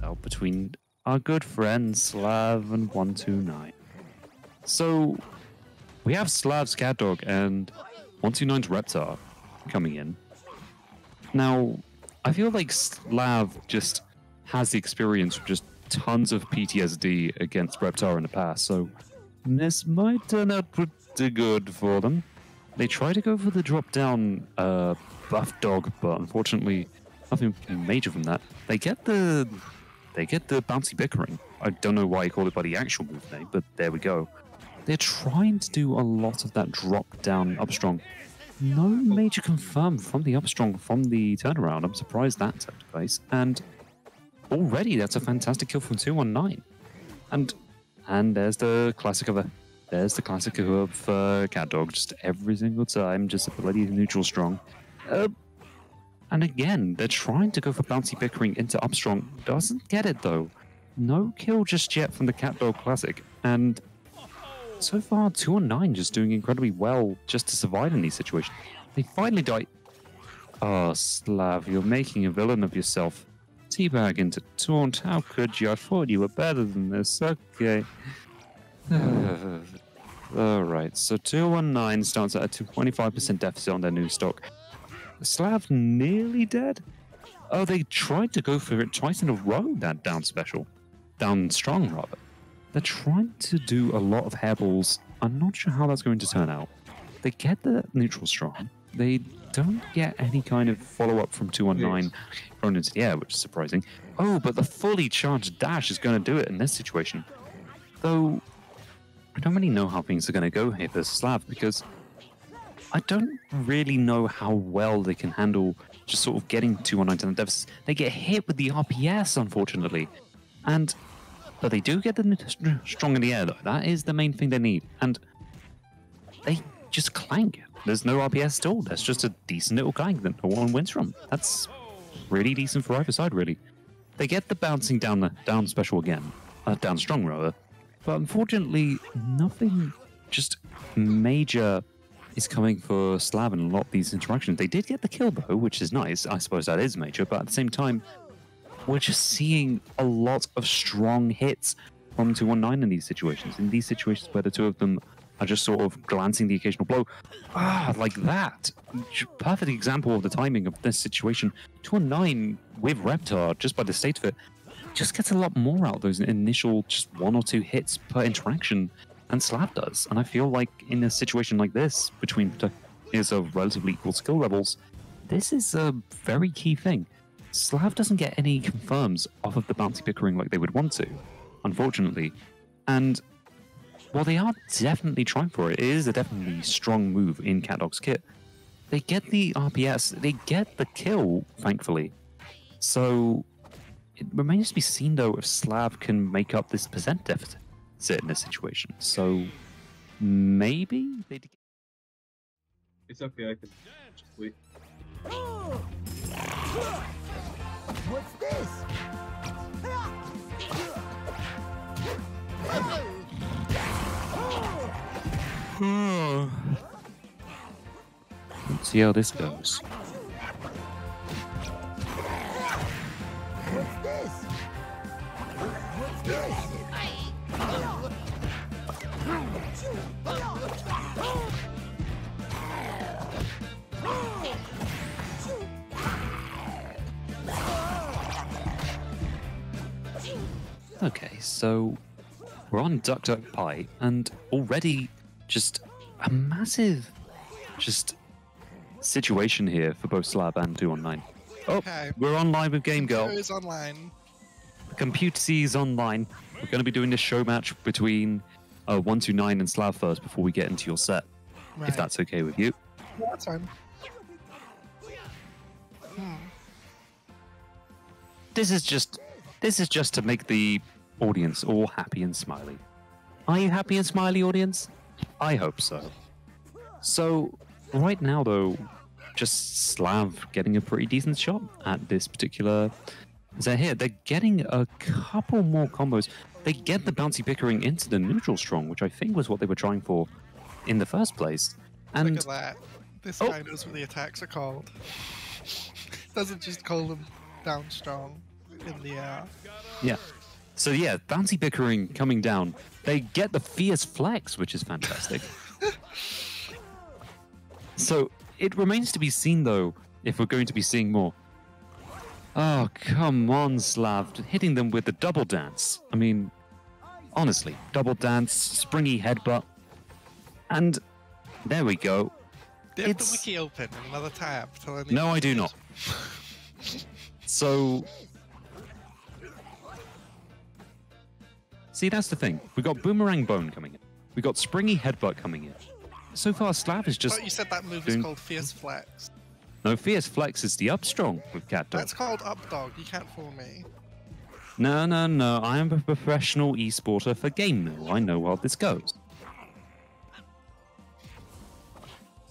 out between our good friends Slav and 129. So we have Slav's CatDog and 129's Reptar coming in. Now, I feel like Slav just has the experience of just tons of PTSD against Reptar in the past, so this might turn out pretty good for them. They try to go for the drop-down buff dog, but unfortunately, nothing major from that. They get the bouncy bickering. I don't know why I call it by the actual move name, but there we go. They're trying to do a lot of that drop-down up-strong. No major confirm from the up-strong from the turnaround. I'm surprised that took place. And already that's a fantastic kill from 219. And there's the classic of CatDog, just every single time, just a bloody neutral strong. And again, they're trying to go for bouncy bickering into up strong. Doesn't get it though. No kill just yet from the CatDog classic. And so far, 219 just doing incredibly well just to survive in these situations. They finally die. Oh, Slav, you're making a villain of yourself. Teabag into taunt. How could you? I thought you were better than this. Okay. Alright, so 219 starts at a 25% deficit on their new stock. Slav nearly dead? Oh, they tried to go for it twice in a row, that down special. Down strong, rather. They're trying to do a lot of hairballs. I'm not sure how that's going to turn out. They get the neutral strong. They don't get any kind of follow-up from 219 thrown into the air, which is surprising. Oh, but the fully charged dash is going to do it in this situation. Though, I don't really know how things are going to go here for Slav, because I don't really know how well they can handle just sort of getting 219 to the deficit. They get hit with the RPS, unfortunately. But they do get the strong in the air, though. That is the main thing they need. And they just clank. There's no RPS still. There's just a decent little clank that no one wins from. That's really decent for either side, really. They get the bouncing down special again. Down strong, rather. But unfortunately, nothing just major is coming for Slav in a lot of these interactions. They did get the kill, though, which is nice. I suppose that is major. But at the same time, we're just seeing a lot of strong hits from 219 in these situations. In these situations where the two of them are just sort of glancing the occasional blow. Like that. Perfect example of the timing of this situation. 219 with Reptar, just by the state of it, just gets a lot more out of those initial just one or two hits per interaction than Slav does. And I feel like in a situation like this, between players of relatively equal skill levels, this is a very key thing. Slav doesn't get any confirms off of the bouncy bickering like they would want to, unfortunately. And while they are definitely trying for it, it is a definitely strong move in CatDog's kit. They get the RPS, they get the kill, thankfully. So it remains to be seen, though, if Slav can make up this percent deficit in this situation. So maybe they... It's okay, I can just wait. What's this? Let's see how this goes. What's this? What's this? Okay, so we're on Duck Duck Pie, and already just a massive situation here for both Slav and 219. Oh, Okay. we're online with GameGRL. Who is online? Compute C is online. We're going to be doing this show match between 129 and Slav first before we get into your set, Right. if that's okay with you. Yeah, that's fine. This is just to make the audience all happy and smiley. Are you happy and smiley, audience? I hope so. So, right now, though, just Slav getting a pretty decent shot at this particular... Here, they're getting a couple more combos. They get the bouncy bickering into the neutral strong, which I think was what they were trying for in the first place. And Look at that. This guy knows what the attacks are called. Doesn't just call them down strong. in the air. Yeah. So yeah, bouncy bickering coming down. They get the fierce flex, which is fantastic. So it remains to be seen, though, if we're going to be seeing more. Oh, come on, Slav. Hitting them with the double dance. I mean, honestly, double dance, springy headbutt. And there we go. Do you have the wiki open in another tab? No, I do not. So... See, that's the thing. We got Boomerang Bone coming in. We got Springy Headbutt coming in. So far, Slav is just... Oh, you said that move is called Fierce Flex. No, Fierce Flex is the up strong with CatDog. That's called Up Dog. You can't fool me. No, no, no. I am a professional esporter for Game Mill. I know how this goes.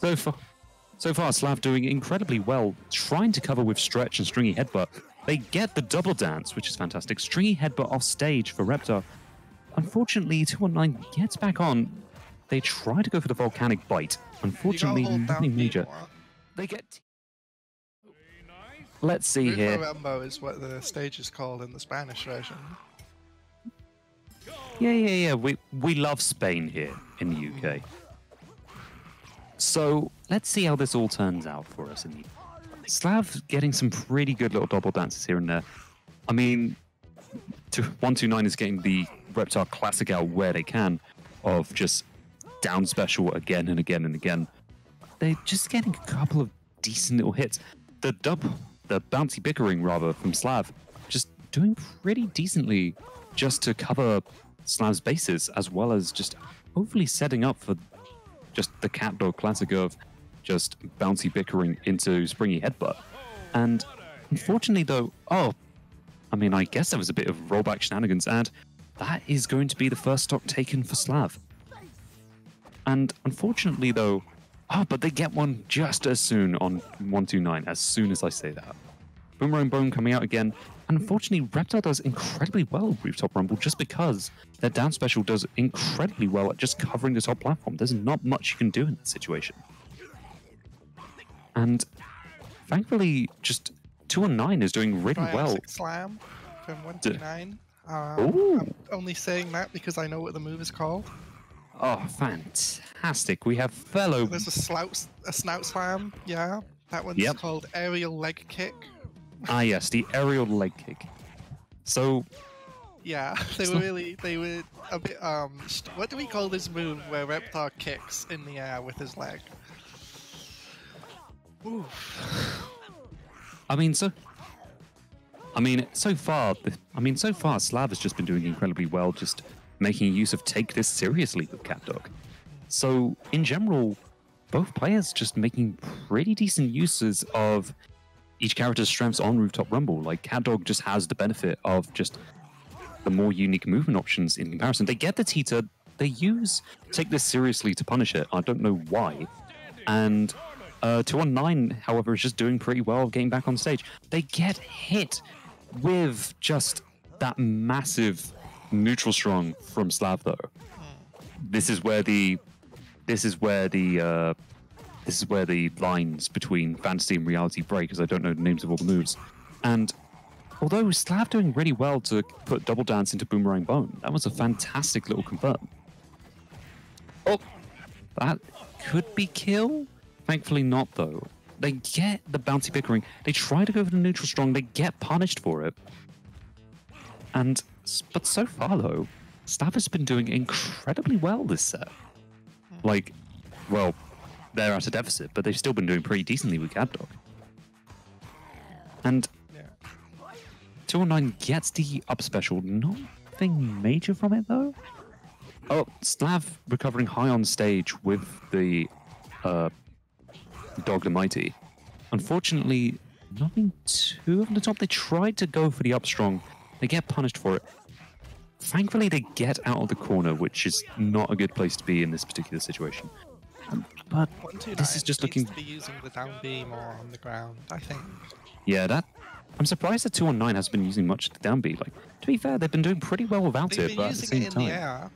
So far, Slav doing incredibly well, trying to cover with Stretch and Stringy Headbutt. They get the double dance, which is fantastic. Stringy Headbutt off stage for Reptar. Unfortunately, 219 gets back on. They try to go for the Volcanic Bite. Unfortunately, nothing major. They get... Let's see here. Rambo is what the stage is called in the Spanish version. Yeah. We love Spain here in the UK. So let's see how this all turns out for us. Slav getting some pretty good little double dances here and there. I mean, 129 is getting the Reptar classic out where they can of just down special again and again and again. They're just getting a couple of decent little hits. The bouncy bickering rather from Slav, just doing pretty decently just to cover Slav's bases, as well as just hopefully setting up for just the CatDog classic of just bouncy bickering into springy headbutt. And unfortunately though, I guess there was a bit of rollback shenanigans, and that is going to be the first stock taken for Slav. And unfortunately though, but they get one just as soon on 129, as soon as I say that. Boomerang Bone coming out again. And unfortunately, Reptar does incredibly well with Rooftop Rumble just because their down special does incredibly well at just covering the top platform. There's not much you can do in that situation. And thankfully, just 219 is doing really well. Slam from 129. I'm only saying that because I know what the move is called. Oh, fantastic. We have fellow... There's a snout slam, yeah. That one's called aerial leg kick. Ah, yes, the aerial leg kick. So... Yeah, they were a bit, what do we call this move where Reptar kicks in the air with his leg? Oof. So far, Slav has just been doing incredibly well, just making use of Take This Seriously with CatDog. So, in general, both players just making pretty decent uses of each character's strengths on Rooftop Rumble. Like, CatDog just has the benefit of just the more unique movement options in comparison. They get the Teeter, they use Take This Seriously to punish it. I don't know why. And 219, however, is just doing pretty well getting back on stage. They get hit with just that massive neutral strong from Slav, though. This is where the lines between fantasy and reality break, because I don't know the names of all the moves. And although Slav doing really well to put double dance into Boomerang Bone, that was a fantastic little confirm. Oh, that could be kill. Thankfully not, though. They get the bouncy bickering. They try to go for the neutral strong. They get punished for it. But so far, though, Slav has been doing incredibly well this set. Like, well, they're at a deficit, but they've still been doing pretty decently with CatDog. And 219 gets the up special. Nothing major from it, though. Oh, Slav recovering high on stage with the Dog the Mighty. Unfortunately, nothing too over the top. They tried to go for the up strong. They get punished for it. Thankfully, they get out of the corner, which is not a good place to be in this particular situation. But this is just looking... to be using the down B more on the ground, I think. Yeah, I'm surprised that 219 hasn't been using much of the down B. Like, to be fair, they've been doing pretty well without it, but at the same time... in the air.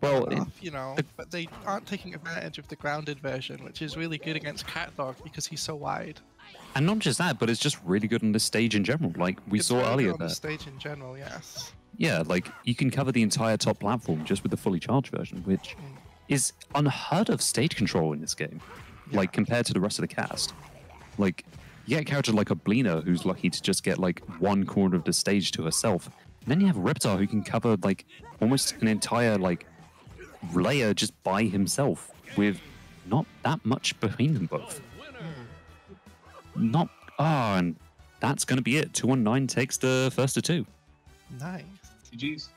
Well, enough, you know, but they aren't taking advantage of the grounded version, which is really good against CatDog because he's so wide. and not just that, but it's just really good on the stage in general. Like we It's saw really good earlier on the that. stage in general, yes. Yeah, like you can cover the entire top platform just with the fully charged version, which is unheard of stage control in this game. Like compared to the rest of the cast. Like you get a character like a Blina who's lucky to just get like one corner of the stage to herself. And then you have Reptar who can cover like almost an entire like layer just by himself with not that much between them both. Not and that's gonna be it. 219 takes the first of two. Nice. GG's.